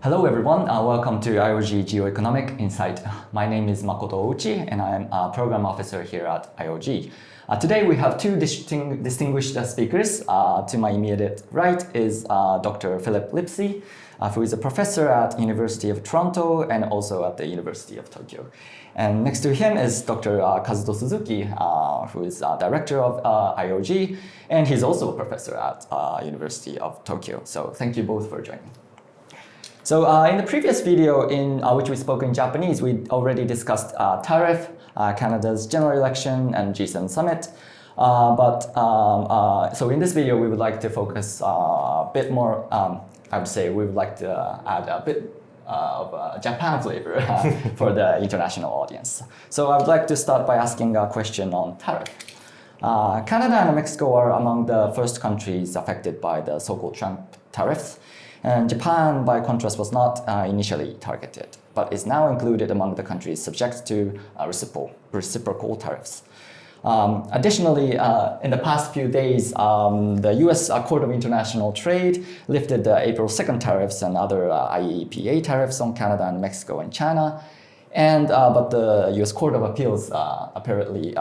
Hello everyone, welcome to IOG Geoeconomic Insight. My name is Makoto Ouchi and I'm a program officer here at IOG. Today we have two distinguished speakers. To my immediate right is Dr. Phillip Lipscy, who is a professor at University of Toronto and also at the University of Tokyo. And next to him is Dr. Kazuto Suzuki, who is director of IOG, and he's also a professor at University of Tokyo. So thank you both for joining. So in the previous video in which we spoke in Japanese, we already discussed Tariff, Canada's general election, and G7 summit. So in this video, we would like to focus a bit more, I would say we would like to add a bit of Japan flavor for the international audience. So I would like to start by asking a question on Tariff. Canada and Mexico are among the first countries affected by the so-called Trump tariffs. And Japan, by contrast, was not initially targeted, but is now included among the countries subject to reciprocal tariffs. Additionally, in the past few days, the US Court of International Trade lifted the April 2nd tariffs and other IEEPA tariffs on Canada and Mexico and China. But the US Court of Appeals apparently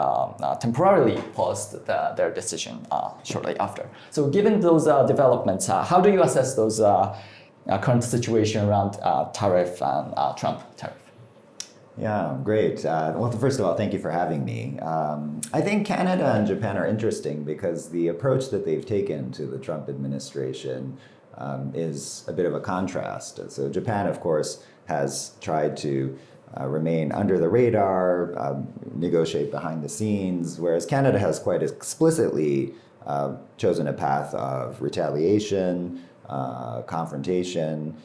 temporarily paused their decision shortly after. So given those developments, how do you assess those current situation around tariff and Trump tariff? Yeah, great. Well, first of all, thank you for having me. I think Canada and Japan are interesting because the approach that they've taken to the Trump administration is a bit of a contrast. So Japan, of course, has tried to remain under the radar, negotiate behind the scenes, whereas Canada has quite explicitly chosen a path of retaliation, confrontation,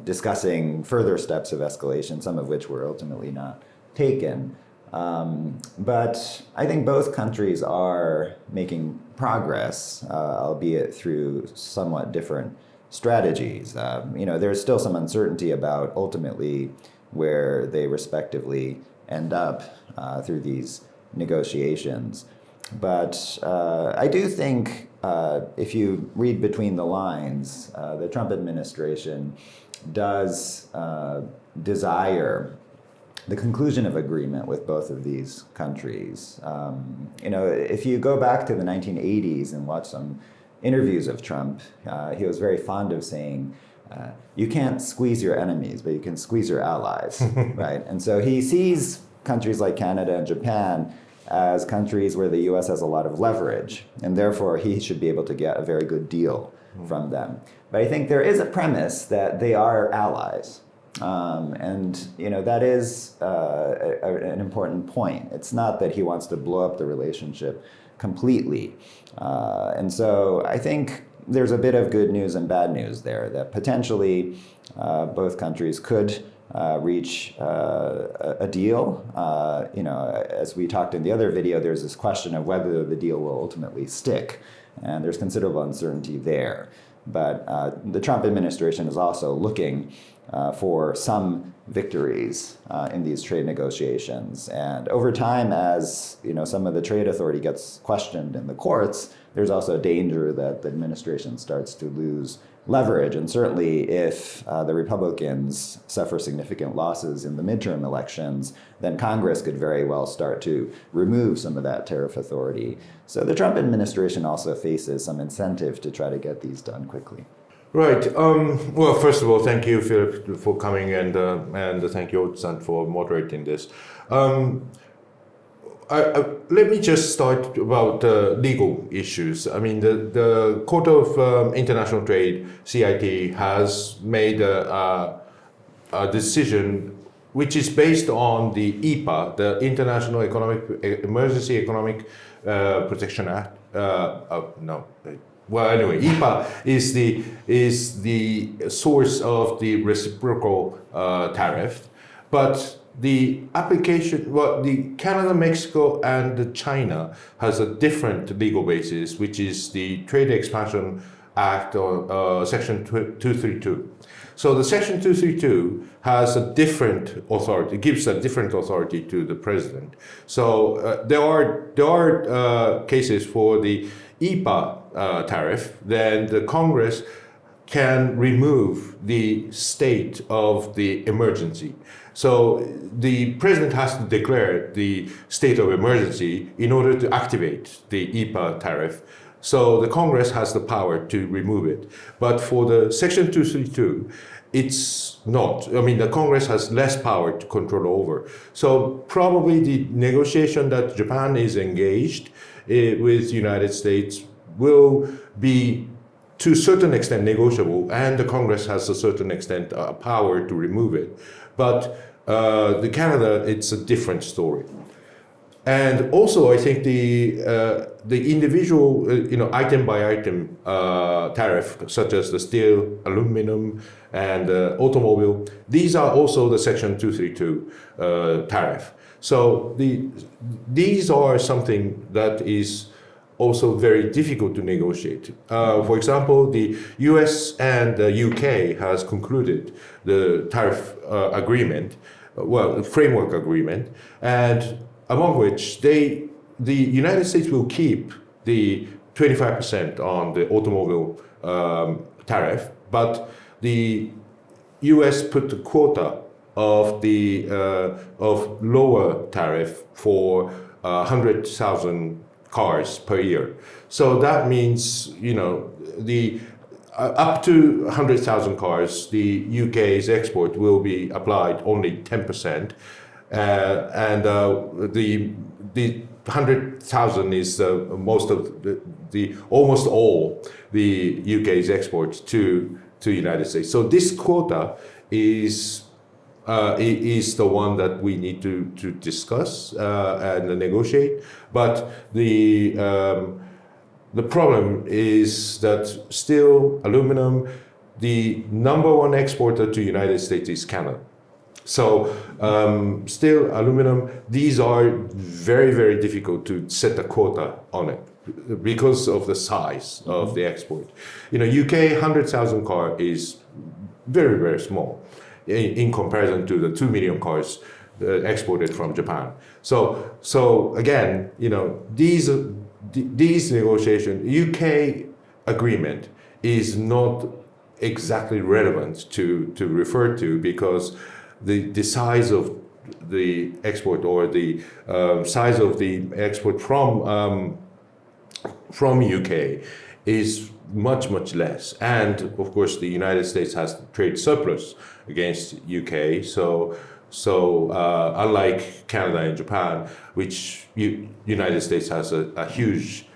discussing further steps of escalation, some of which were ultimately not taken. But I think both countries are making progress, albeit through somewhat different strategies. There's still some uncertainty about ultimately where they respectively end up through these negotiations. But I do think if you read between the lines, the Trump administration does desire the conclusion of agreement with both of these countries. If you go back to the 1980s and watch some interviews of Trump, he was very fond of saying, you can't squeeze your enemies, but you can squeeze your allies, right? And so he sees countries like Canada and Japan as countries where the US has a lot of leverage, and therefore he should be able to get a very good deal from them. But I think there is a premise that they are allies. That is an important point. It's not that he wants to blow up the relationship completely. And so I think there's a bit of good news and bad news there, that potentially both countries could reach a deal. As we talked in the other video, there's this question of whether the deal will ultimately stick, and there's considerable uncertainty there. But the Trump administration is also looking for some victories in these trade negotiations. And over time, as some of the trade authority gets questioned in the courts, there's also a danger that the administration starts to lose leverage. And certainly if the Republicans suffer significant losses in the midterm elections, then Congress could very well start to remove some of that tariff authority. So the Trump administration also faces some incentive to try to get these done quickly. Right. Well, first of all, thank you, Philip, for coming, and thank you, Otsan, for moderating this. Let me just start about legal issues. I mean, the Court of International Trade, CIT, has made a decision which is based on the EPA, the International Emergency Economic Protection Act. Well, anyway, EPA is the source of the reciprocal tariff, but the application, the Canada, Mexico, and China has a different legal basis, which is the Trade Expansion Act, or Section 232. So the Section 232 has a different authority, gives a different authority to the president. So there are cases for the EPA tariff. Then the Congress can remove the state of the emergency. So the president has to declare the state of emergency in order to activate the EPA tariff. So the Congress has the power to remove it. But for the Section 232, it's not. I mean, the Congress has less power to control over. So probably the negotiation that Japan is engaged with the United States will be to a certain extent negotiable, and the Congress has a certain extent power to remove it. But the Canada, it's a different story. And also, I think the individual, item by item tariff, such as the steel, aluminum, and automobile, these are also the Section 232 tariff. So these are something that is also very difficult to negotiate. For example, the US and the UK has concluded the tariff agreement, framework agreement, and among which the United States will keep the 25% on the automobile tariff, but the US put the quota of the of lower tariff for 100,000 cars per year. So that means the up to 100,000 cars, the UK's export will be applied only 10%. And the 100,000 is most of the almost all the UK's exports to United States. So this quota is the one that we need to discuss and negotiate. But the problem is that steel, aluminum, the number one exporter to United States is Canada. So steel, aluminum, these are very, very difficult to set a quota on it because of the size of the export. UK 100,000 car is very, very small in comparison to the 2 million cars exported from Japan. So again, these negotiations, UK agreement is not exactly relevant to refer to, because the size of the export, or the size of the export from UK is much, much less. And of course, the United States has trade surplus against UK. So unlike Canada and Japan, which United States has a huge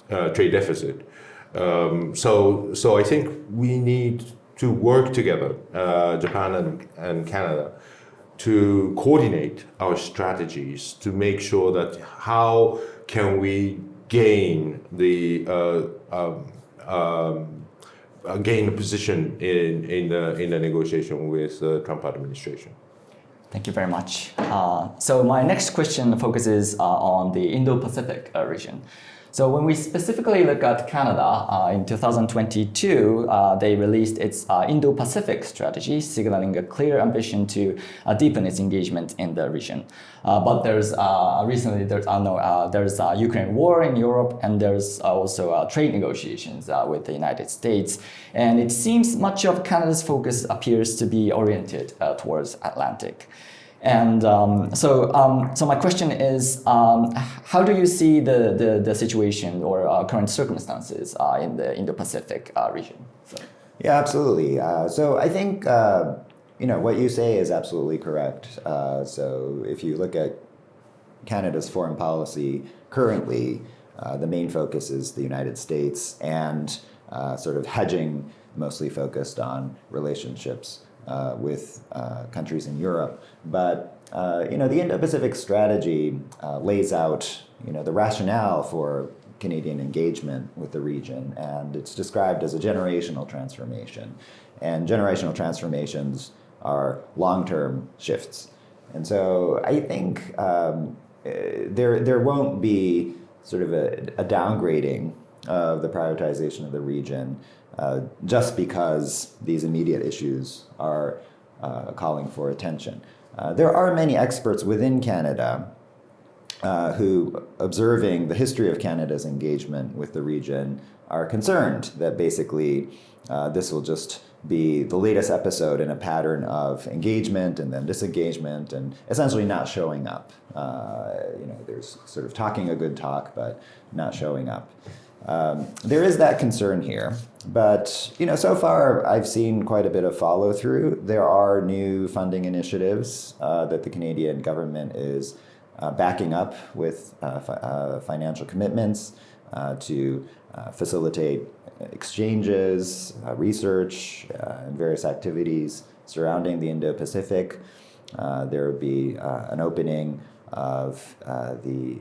trade deficit. So I think we need to work together, Japan and Canada, to coordinate our strategies to make sure that how can we gain gain a position in the negotiation with the Trump administration. Thank you very much. So my next question focuses on the Indo-Pacific region. So when we specifically look at Canada, in 2022, they released its Indo-Pacific Strategy, signaling a clear ambition to deepen its engagement in the region. But there's there's a Ukraine war in Europe, and there's also trade negotiations with the United States. And it seems much of Canada's focus appears to be oriented towards Atlantic. And so my question is, how do you see the situation or current circumstances in the Indo-Pacific region? So. Yeah, absolutely. So I think what you say is absolutely correct. So if you look at Canada's foreign policy currently, the main focus is the United States, and sort of hedging, mostly focused on relationships with countries in Europe. But the Indo-Pacific Strategy lays out the rationale for Canadian engagement with the region, and it's described as a generational transformation. And generational transformations are long-term shifts. And so I think there won't be sort of a downgrading of the prioritization of the region just because these immediate issues are calling for attention. There are many experts within Canada who, observing the history of Canada's engagement with the region, are concerned that basically this will just be the latest episode in a pattern of engagement and then disengagement and essentially not showing up. There's sort of talking a good talk, but not showing up. There is that concern here, but so far I've seen quite a bit of follow through. There are new funding initiatives that the Canadian government is backing up with financial commitments to facilitate exchanges, research, and various activities surrounding the Indo-Pacific. There will be an opening of the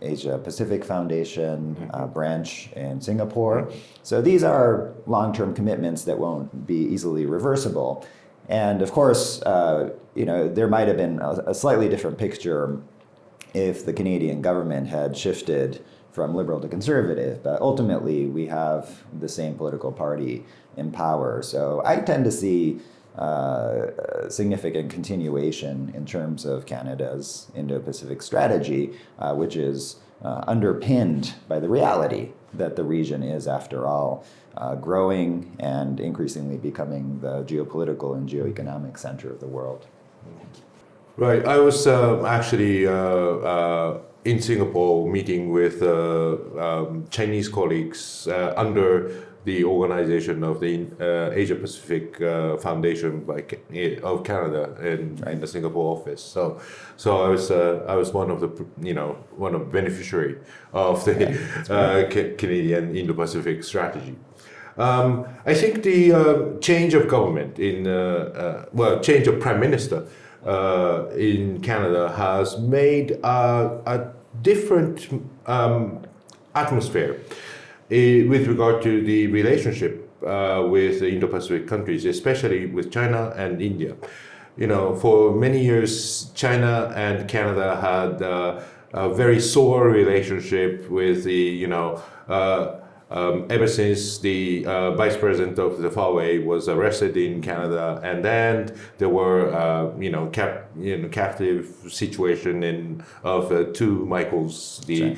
Asia-Pacific Foundation branch in Singapore. So these are long-term commitments that won't be easily reversible. And of course, there might have been a slightly different picture if the Canadian government had shifted from liberal to conservative, but ultimately we have the same political party in power. So I tend to see significant continuation in terms of Canada's Indo-Pacific strategy, which is underpinned by the reality that the region is, after all, growing and increasingly becoming the geopolitical and geoeconomic center of the world. Right. I was actually in Singapore meeting with Chinese colleagues under the organization of the Asia-Pacific Foundation of Canada in the Singapore office. So I was one of the beneficiary of the Canadian Indo-Pacific strategy. I think the change of government change of prime minister in Canada has made a different atmosphere with regard to the relationship with the Indo-Pacific countries, especially with China and India. For many years, China and Canada had a very sore relationship with the, ever since the vice president of the Huawei was arrested in Canada, and then there were captive situation of two Michaels, the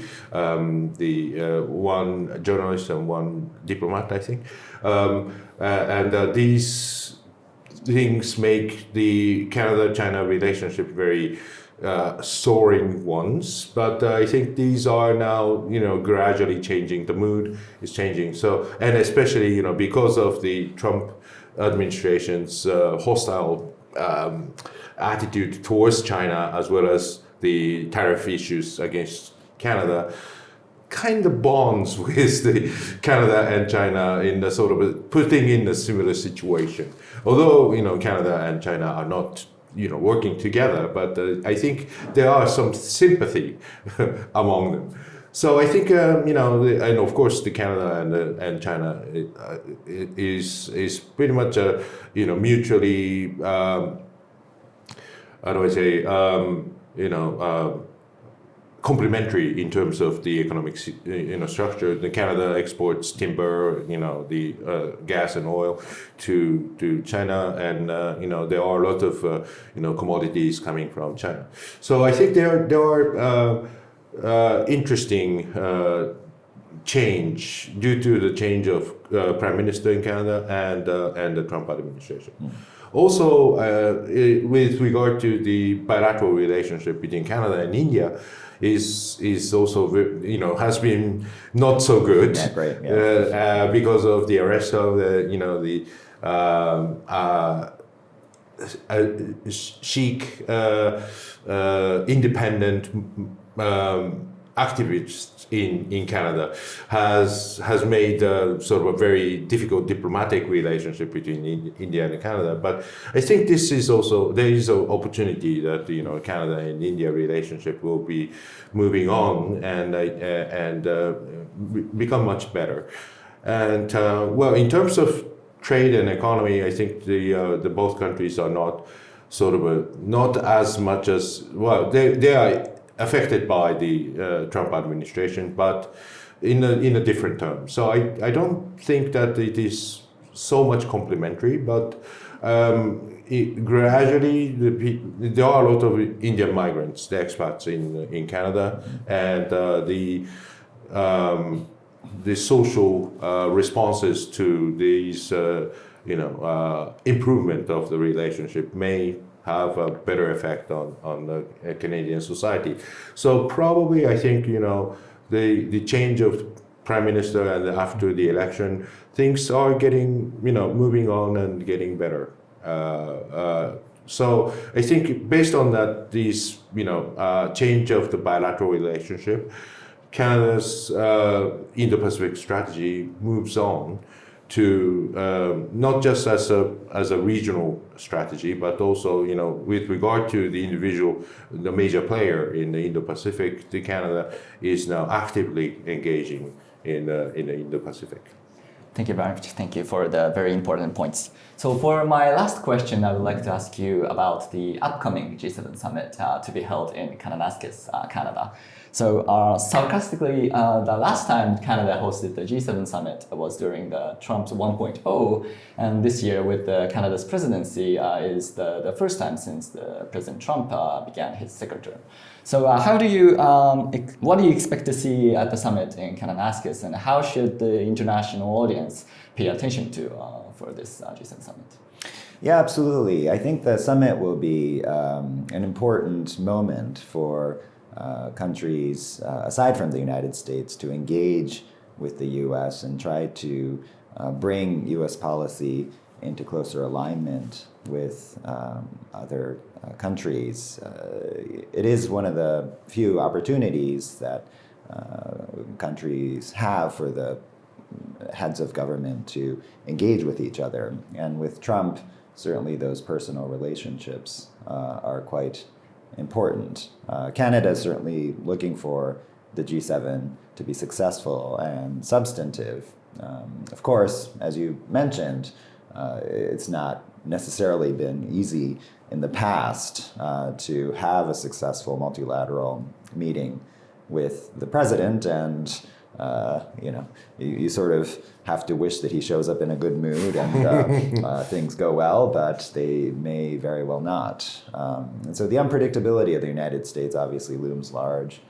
one journalist and one diplomat, I think, and these things make the Canada-China relationship very soaring ones, but I think these are now gradually changing. The mood is changing. So, and especially because of the Trump administration's hostile attitude towards China, as well as the tariff issues against Canada, kind of bonds with the Canada and China in the sort of putting in a similar situation. Although Canada and China are not working together, but I think there are some sympathy among them. So I think and of course the Canada and China is pretty much mutually how do I say complementary in terms of the economic structure. The Canada exports timber, the gas and oil to China, and there are a lot of commodities coming from China. So I think there are interesting change due to the change of prime minister in Canada and the Trump administration. Also, with regard to the bilateral relationship between Canada and India, is also has been not so good. Yeah, great. Yeah. Because of the arrest of the Sikh independent activists in Canada has made sort of a very difficult diplomatic relationship between India and Canada. But I think there is an opportunity that Canada and India relationship will be moving on and become much better. And in terms of trade and economy, I think the both countries are not not as much as they are affected by the Trump administration, but in a different term. So I don't think that it is so much complementary, but gradually there are a lot of Indian migrants, the expats in Canada, and the social responses to these improvement of the relationship may have a better effect on the Canadian society. So probably I think the change of prime minister and after the election, things are getting moving on and getting better. So I think based on that, these change of the bilateral relationship, Canada's Indo-Pacific strategy moves on to not just as a regional strategy, but also with regard to the major player in the Indo-Pacific, Canada is now actively engaging in the Indo-Pacific. Thank you very much. Thank you for the very important points. So for my last question, I would like to ask you about the upcoming G7 summit to be held in Kananaskis, Canada. So sarcastically, the last time Canada hosted the G7 summit was during the Trump's 1.0, and this year with Canada's presidency is the first time since President Trump began his second term. So what do you expect to see at the summit in Kananaskis, and how should the international audience pay attention to for this G7 summit? Yeah, absolutely. I think the summit will be an important moment for countries, aside from the United States, to engage with the U.S. and try to bring U.S. policy into closer alignment with other countries. It is one of the few opportunities that countries have for the heads of government to engage with each other. And with Trump, certainly those personal relationships are quite important. Canada is certainly looking for the G7 to be successful and substantive. Of course, as you mentioned, it's not necessarily been easy in the past to have a successful multilateral meeting with the president, and you sort of have to wish that he shows up in a good mood and things go well, but they may very well not. And so the unpredictability of the United States obviously looms large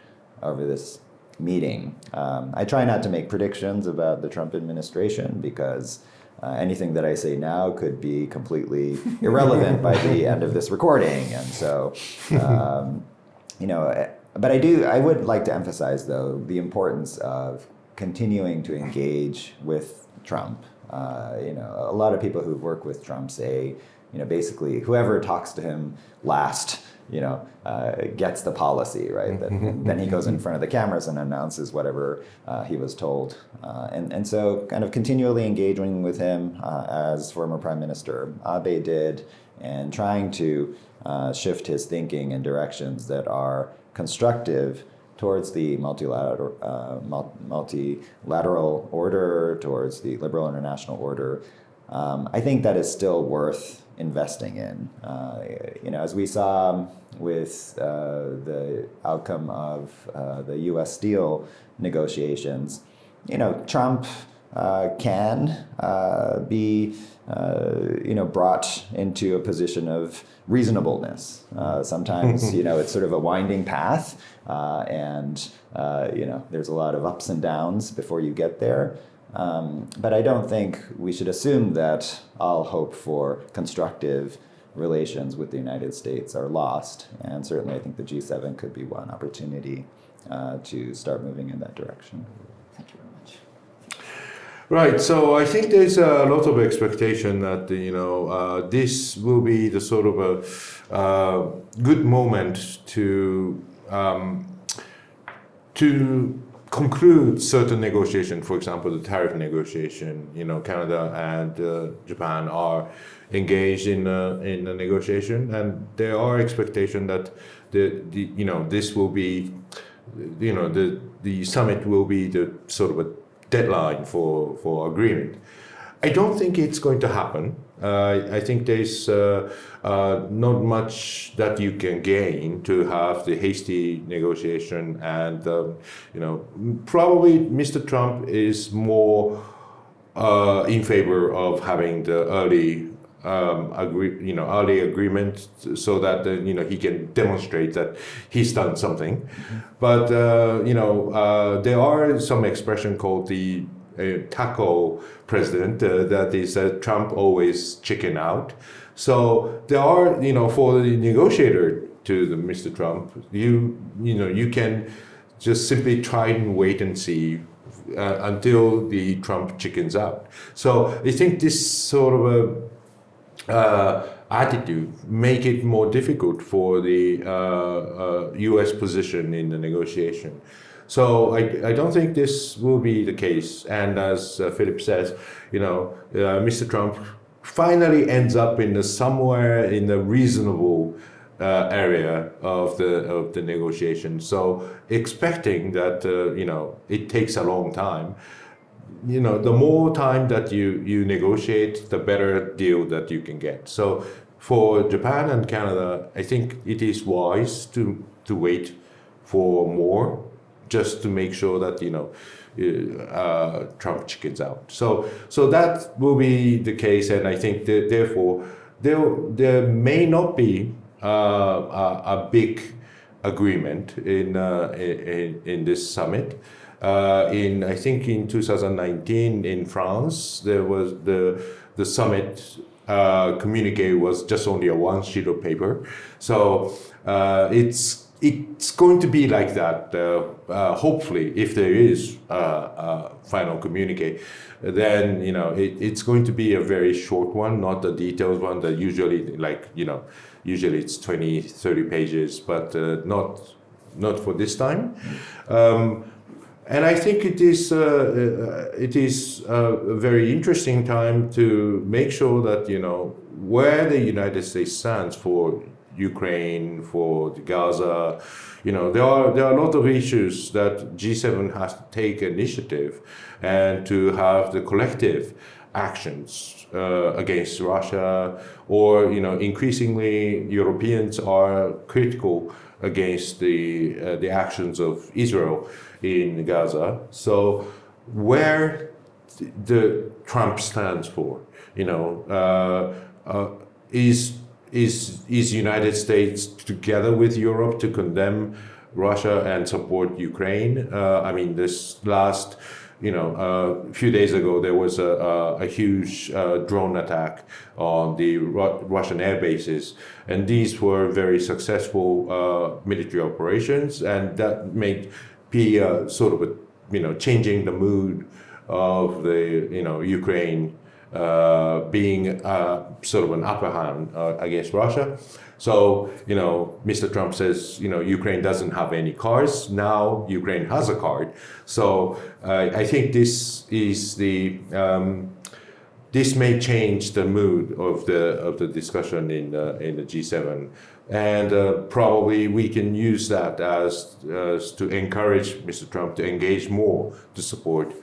over this meeting. I try not to make predictions about the Trump administration because anything that I say now could be completely irrelevant by the end of this recording. And so, but I would like to emphasize, though, the importance of continuing to engage with Trump. A lot of people who've worked with Trump say, basically whoever talks to him last, gets the policy, right? Then he goes in front of the cameras and announces whatever he was told. And so kind of continually engaging with him as former Prime Minister Abe did, and trying to shift his thinking in directions that are constructive towards the multilateral order, towards the liberal international order. I think that is still worth investing in. As we saw with the outcome of the U.S. steel negotiations, Trump can be brought into a position of reasonableness. Sometimes it's sort of a winding path, and there's a lot of ups and downs before you get there. But I don't think we should assume that all hope for constructive relations with the United States are lost. And certainly I think the G7 could be one opportunity to start moving in that direction. Thank you very much. Right, so I think there's a lot of expectation that this will be the sort of a good moment to conclude certain negotiation. For example, the tariff negotiation. Canada and Japan are engaged in a negotiation, and there are expectation that this will be, the summit will be the sort of a deadline for agreement. I don't think it's going to happen. I think there's not much that you can gain to have the hasty negotiation, and probably Mr. Trump is more in favor of having the early early agreement so that he can demonstrate that he's done something. But there are some expression called the taco president, that is Trump always chicken out. So there are, for the negotiator to Mr. Trump, you can just simply try and wait and see until the Trump chickens out. So I think this sort of attitude make it more difficult for the U.S. position in the negotiation. So I don't think this will be the case. And as Philip says, Mr. Trump finally ends up in somewhere in the reasonable area of the negotiation. So expecting that it takes a long time. The more time that you negotiate, the better deal that you can get. So for Japan and Canada, I think it is wise to wait for more, just to make sure that Trump chickens out. So that will be the case, and I think that therefore there may not be a big agreement in this summit. I think in 2019 in France, there was the summit communique was just only a one sheet of paper. So it's going to be like that. Hopefully, if there is a final communique, then it's going to be a very short one, not a detailed one that usually usually it's 20, 30 pages, but not for this time. And I think it is a very interesting time to make sure that where the United States stands for Ukraine, for Gaza, there are a lot of issues that G7 has to take initiative and to have the collective actions against Russia, or increasingly Europeans are critical against the actions of Israel in Gaza. So where the Trump stands for, is United States together with Europe to condemn Russia and support Ukraine? I mean, this last a few days ago, there was a huge drone attack on the Russian air bases, and these were very successful military operations, and that may be sort of changing the mood of the Ukraine being sort of an upper hand against Russia. So, Mr. Trump says, Ukraine doesn't have any cars. Now Ukraine has a car. So I think this is this may change the mood of the discussion in the G7. And probably we can use that as to encourage Mr. Trump to engage more to support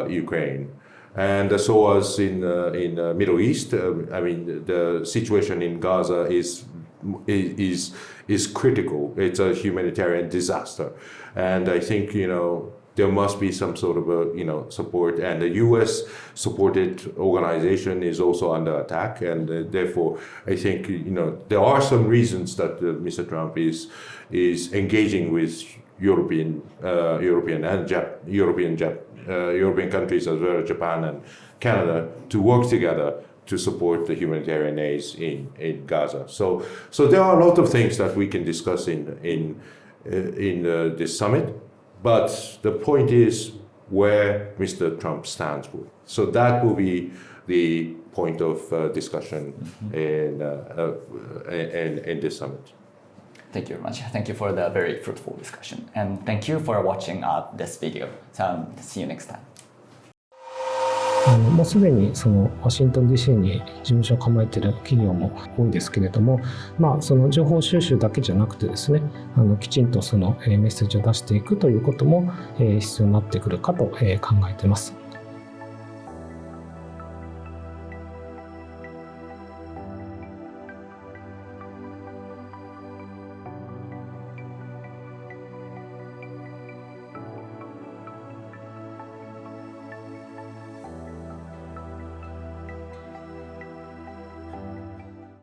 Ukraine. And so as in Middle East, I mean, the situation in Gaza is critical. It's a humanitarian disaster, and I think there must be some sort of support. And the U.S. supported organization is also under attack, and therefore I think there are some reasons that Mr. Trump is engaging with European countries as well as Japan and Canada to work together to support the humanitarian aids in Gaza. So there are a lot of things that we can discuss in this summit, but the point is where Mr. Trump stands for. So that will be the point of discussion in this summit. Thank you very much. Thank you for the very fruitful discussion. And thank you for watching this video. So, see you next time. もうすでにそのワシントン DC に事務所を構えている企業も多いんですけれども、その情報収集だけじゃなくてですね、きちんとそのメッセージを出していくということも必要になってくるかと考えています。